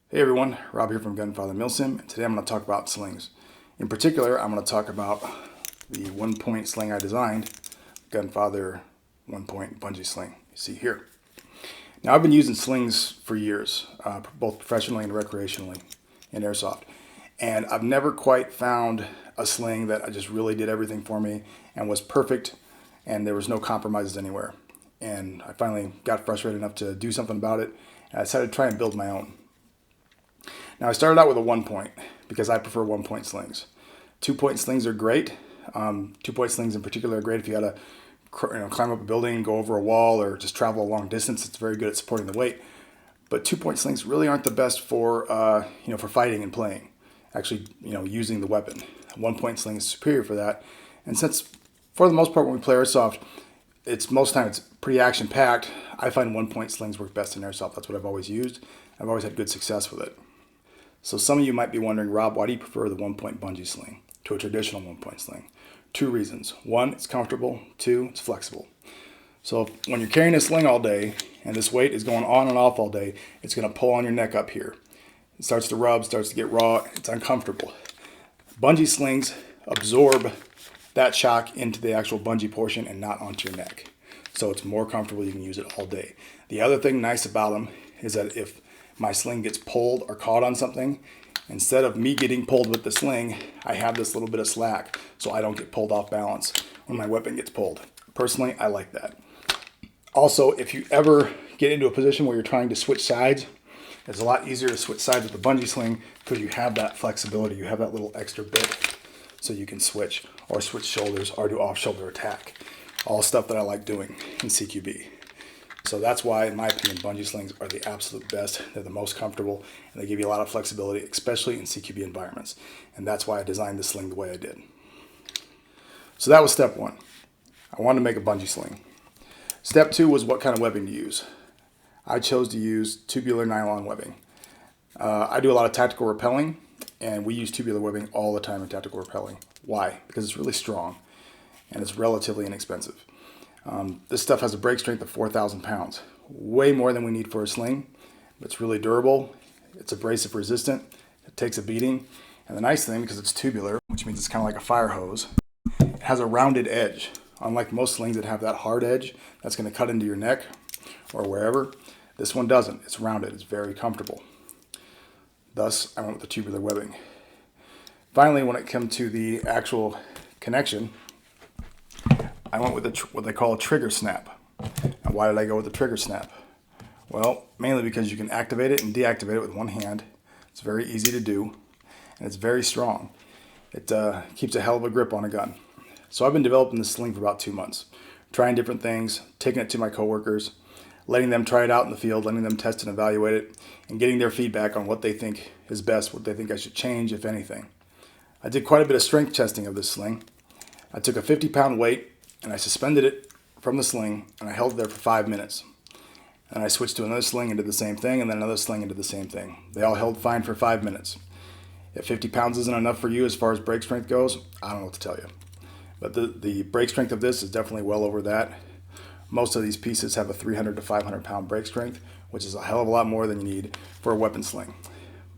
Hey everyone, Rob here from Gunfather Milsim, and today I'm going to talk about slings. In particular, I'm going to talk about the one-point sling I designed, Gunfather one-point bungee sling, you see here. Now I've been using slings for years, both professionally and recreationally in Airsoft, and I've never quite found a sling that just really did everything for me and was perfect, and there was no compromises anywhere. And I finally got frustrated enough to do something about it, and I decided to try and build my own. Now I started out with a 1-point because I prefer 1-point slings. 2-point slings are great. 2-point slings in particular are great if you got to climb up a building, go over a wall, or just travel a long distance. It's very good at supporting the weight. But 2-point slings really aren't the best for for fighting and playing. Actually, using the weapon. 1-point sling is superior for that. And since for the most part when we play Airsoft, most of the time it's pretty action packed, I find 1-point slings work best in Airsoft. That's what I've always used. I've always had good success with it. So some of you might be wondering, Rob, why do you prefer the 1-point bungee sling to a traditional 1-point sling? 2 reasons. 1, it's comfortable. 2, it's flexible. So when you're carrying a sling all day and this weight is going on and off all day, it's going to pull on your neck up here. It starts to rub, starts to get raw. It's uncomfortable. Bungee slings absorb that shock into the actual bungee portion and not onto your neck. So it's more comfortable. You can use it all day. The other thing nice about them is that if my sling gets pulled or caught on something, instead of me getting pulled with the sling, I have this little bit of slack so I don't get pulled off balance when my weapon gets pulled. Personally, I like that. Also, if you ever get into a position where you're trying to switch sides, it's a lot easier to switch sides with the bungee sling because you have that flexibility. You have that little extra bit so you can switch or switch shoulders or do off-shoulder attack. All stuff that I like doing in CQB. So that's why, in my opinion, bungee slings are the absolute best. They're the most comfortable, and they give you a lot of flexibility, especially in CQB environments. And that's why I designed the sling the way I did. So that was step 1. I wanted to make a bungee sling. Step 2 was what kind of webbing to use. I chose to use tubular nylon webbing. I do a lot of tactical rappelling, and we use tubular webbing all the time in tactical rappelling. Why? Because it's really strong, and it's relatively inexpensive. This stuff has a break strength of 4,000 pounds, way more than we need for a sling, but it's really durable, it's abrasive resistant, it takes a beating, and the nice thing, because it's tubular, which means it's kind of like a fire hose, it has a rounded edge. Unlike most slings that have that hard edge that's going to cut into your neck or wherever, this one doesn't. It's rounded, it's very comfortable. Thus, I went with the tubular webbing. Finally, when it comes to the actual connection, I went with what they call a trigger snap. Now, why did I go with the trigger snap? Well, mainly because you can activate it and deactivate it with one hand. It's very easy to do, and it's very strong. It keeps a hell of a grip on a gun. So I've been developing this sling for about 2 months, trying different things, taking it to my coworkers, letting them try it out in the field, letting them test and evaluate it, and getting their feedback on what they think is best, what they think I should change, if anything. I did quite a bit of strength testing of this sling. I took a 50-pound weight, and I suspended it from the sling, and I held it there for 5 minutes. And I switched to another sling and did the same thing, and then another sling and did the same thing. They all held fine for 5 minutes. If 50 pounds isn't enough for you as far as break strength goes, I don't know what to tell you. But the break strength of this is definitely well over that. Most of these pieces have a 300 to 500 pound break strength, which is a hell of a lot more than you need for a weapon sling.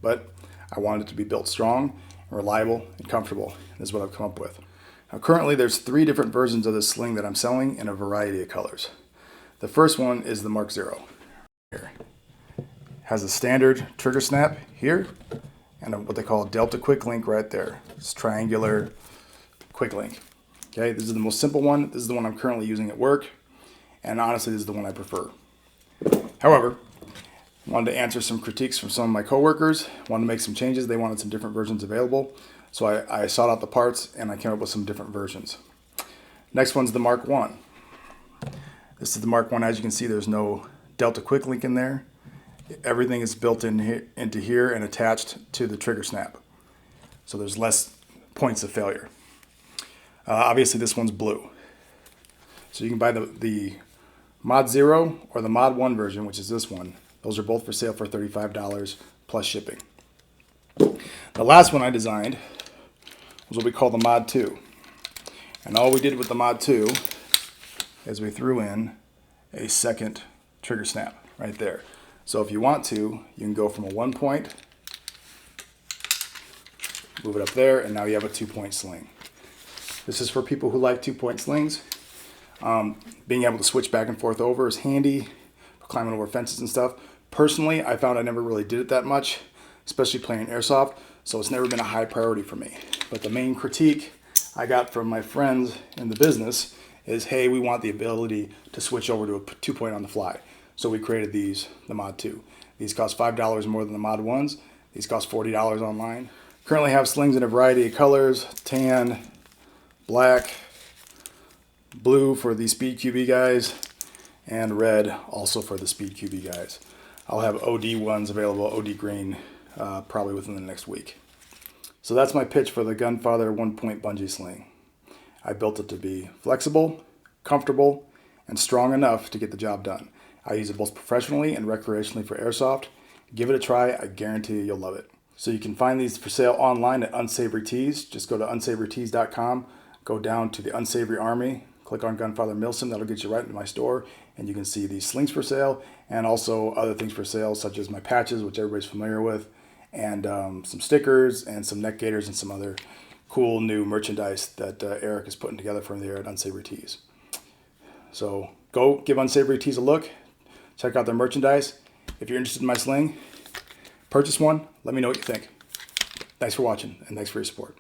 But I wanted it to be built strong, reliable, and comfortable. This is what I've come up with. Now currently there's 3 different versions of this sling that I'm selling in a variety of colors. The first one is the Mark 0. Here. It has a standard trigger snap here and what they call a Delta quick link right there. It's triangular quick link. Okay, this is the most simple one. This is the one I'm currently using at work, and honestly this is the one I prefer. However, I wanted to answer some critiques from some of my coworkers, wanted to make some changes. They wanted some different versions available. So I sought out the parts and I came up with some different versions. Next one's the Mark 1. This is the Mark 1. As you can see, there's no Delta quick link in there. Everything is built into here and attached to the trigger snap. So there's less points of failure. Obviously this one's blue. So you can buy the Mod 0 or the Mod 1 version, which is this one. Those are both for sale for $35 plus shipping. The last one I designed was what we call the Mod 2. And all we did with the Mod 2 is we threw in a second trigger snap right there. So if you want to, you can go from a 1 point, move it up there, and now you have a 2 point sling. This is for people who like 2 point slings. Being able to switch back and forth over is handy for climbing over fences and stuff. Personally, I found I never really did it that much, especially playing Airsoft, so it's never been a high priority for me. But the main critique I got from my friends in the business is, hey, we want the ability to switch over to a 2 point on the fly. So we created these, the Mod 2. These cost $5 more than the Mod 1s. These cost $40 online. Currently have slings in a variety of colors: tan, black, blue for the Speed QB guys, and red also for the Speed QB guys. I'll have OD ones available, OD green, probably within the next week. So that's my pitch for the Gunfather 1 point bungee sling. I built it to be flexible, comfortable, and strong enough to get the job done. I use it both professionally and recreationally for Airsoft. Give it a try, I guarantee you'll love it. So you can find these for sale online at Unsavory Tees. Just go to unsavorytees.com, go down to the Unsavory Army, click on Gunfather Milsim, that'll get you right into my store, and you can see these slings for sale, and also other things for sale, such as my patches, which everybody's familiar with, and some stickers, and some neck gaiters, and some other cool new merchandise that Eric is putting together for me there at Unsavory Tees. So go give Unsavory Tees a look, check out their merchandise. If you're interested in my sling, purchase one, let me know what you think. Thanks for watching, and thanks for your support.